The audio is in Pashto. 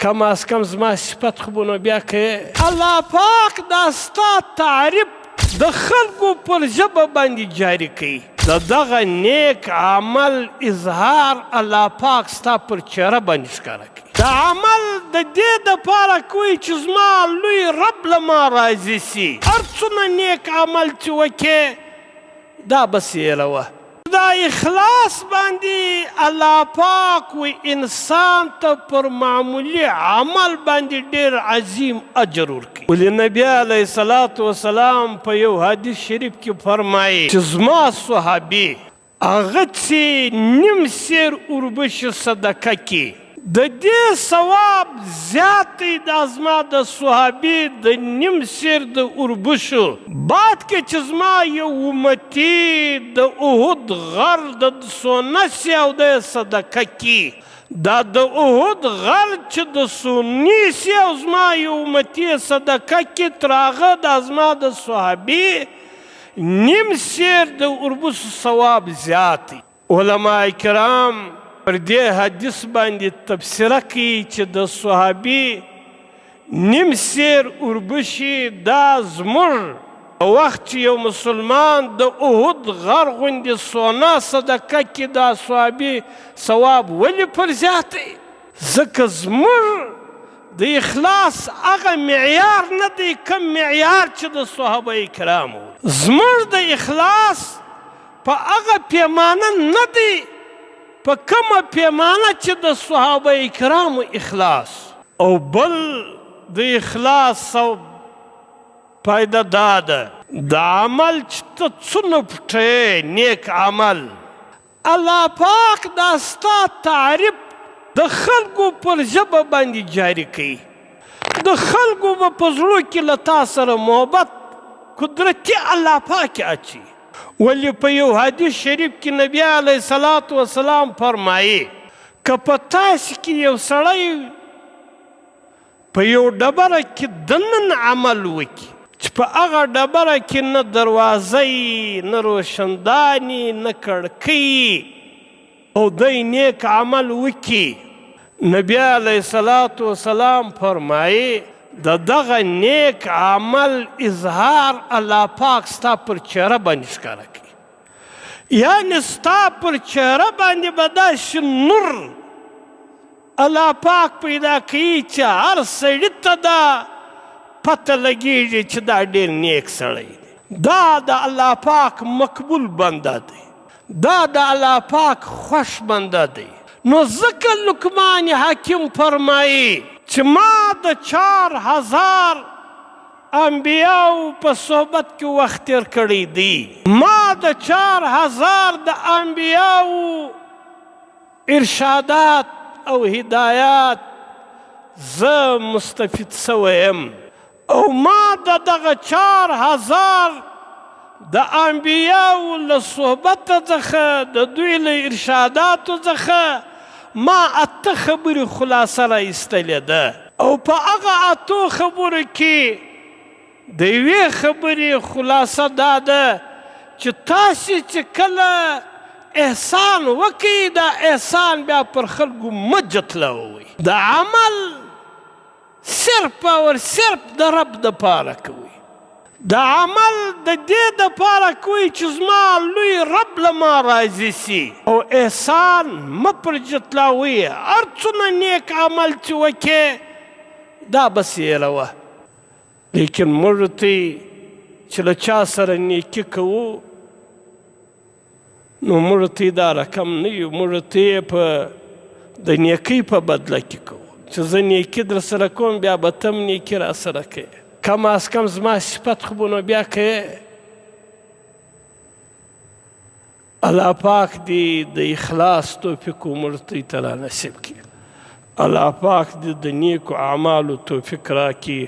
کم از کم زما صفت خو به نو بیا کوې. الله پاک دا ستا تعریف د خلکو پر ژبه باندې جاري کوي. د دغه نیک عمل اظهار الله پاک ستا پر چهره باندې ښکاره کوي. دا عمل د دې دپاره کوي چې زما لوی رب له ما راضي سي. هر څومره نیک عمل چې وکې دا بس هېروه. دا اخلاص باندې الله پاک وی انسان ته پر معمولی عمل باندې ډېر عظیم اجر ورکوي. ولې نبی علیه الصلاة وسلام په یو حدیث شریف کې فرمایي چې زما صحابي هغه چې نیم سیر اوربشي صدقه کړي د دې ثواب زیات دی دا زما د صحابي د نیم سیر د اوربشو بعد کې چې زما یو امتي د احد غر د سونه سي او د صدقه کړي. دا د احد غر چې د سوني سي او زما یو امتي صدقه کړي تر هغه دا زما د صحابي نیم سیر د اوربشو ثواب زیات دی. علما کرام پر دې حدیث باندې تبصره کوي چې د صحابي نیم سیر اوربشي دا زموږ وخت چې یو مسلمان د احد غر غوندې سونا صدقه کړي دا صحابي ثواب ولې پر زیات دی؟ ځکه زموږ د اخلاص هغه معیار نه دی کم معیار چې د صحابه کرامو. زموږ د اخلاص په هغه پیمانه نه دی په کومه پیمانه چې د صحابه کرامو اخلاص. او بل د اخلاص او پایده دا ده د عمل چې ته څونه پټوې نیک عمل الله پاک دا ستا تعریف د خلکو پر ژبه باندې جاري کوي. د خلکو به په زړو کې له تا سره محبت قدرتي الله پاک اچي. ولی په یو حدیث شریف کې نبی علیه الصلاة وسلام فرمایي که په تاسې کې یو سړی په یو ډبره کې دننه عمل وکړي چې په هغه ډبره کې نه دروازه نه روشنداني نه کړکۍ او دی نیک عمل وکړي نبی علیه الصلاة وسلام فرمایي د دغه نیک عمل اظهار الله پاک ستا پر چهره باندې ښکاره کوي. یعنې ستا پر چهره باندې به داسې نور الله پاک پیدا کوي چې هر سړي ته دا پته لګېږي چې دا ډېر نیک سړی دی. دا د الله پاک مقبول بنده دی. دا د الله پاک خوښ بنده دی. نو ځکه لقمان حکیم فرمایي چې ما د 4000 انبیاو په صحبت کې وخت تیر کړی دی. ما د 4000 د انبیاو ارشادات او هدایات زه مستفید سوی یم او ما د دغه 4000 د انبیاو له صحبت څخه د دوی له ارشاداتو څخه ما 8 خبرې خلاصه را ایستلې ده او په هغه 8 خبرو کې د یوې خبرې خلاصه دا ده چې تاسې چې کله احسان وکړئ دا احسان بیا پر خلکو مه جتلوئ. د عمل صرف او صرف د رب دپاره کوئ. د عمل د دې دپاره کوئ چې زما لوی رب له ما راضي سي او احسان مه پر جتلاوئ. هر څومره نیک عمل چې وکې دا بس هېروه. لیکن موږ ته چې له چا سره نیکي کوو نو موږ ته دا رقم نه یو. موږ ته په د نیکۍ په بدله کې کوو چې زه نیکي در سره کوم بیا به ته هم نیکي را سره کوې. کم از کم زما صفت خو به نو بیا کوې. الله پاک دې د اخلاص توفیق موږ ته تعالی نصیب کړي. الله پاک دې د نیکو اعمالو توفیق راکړي.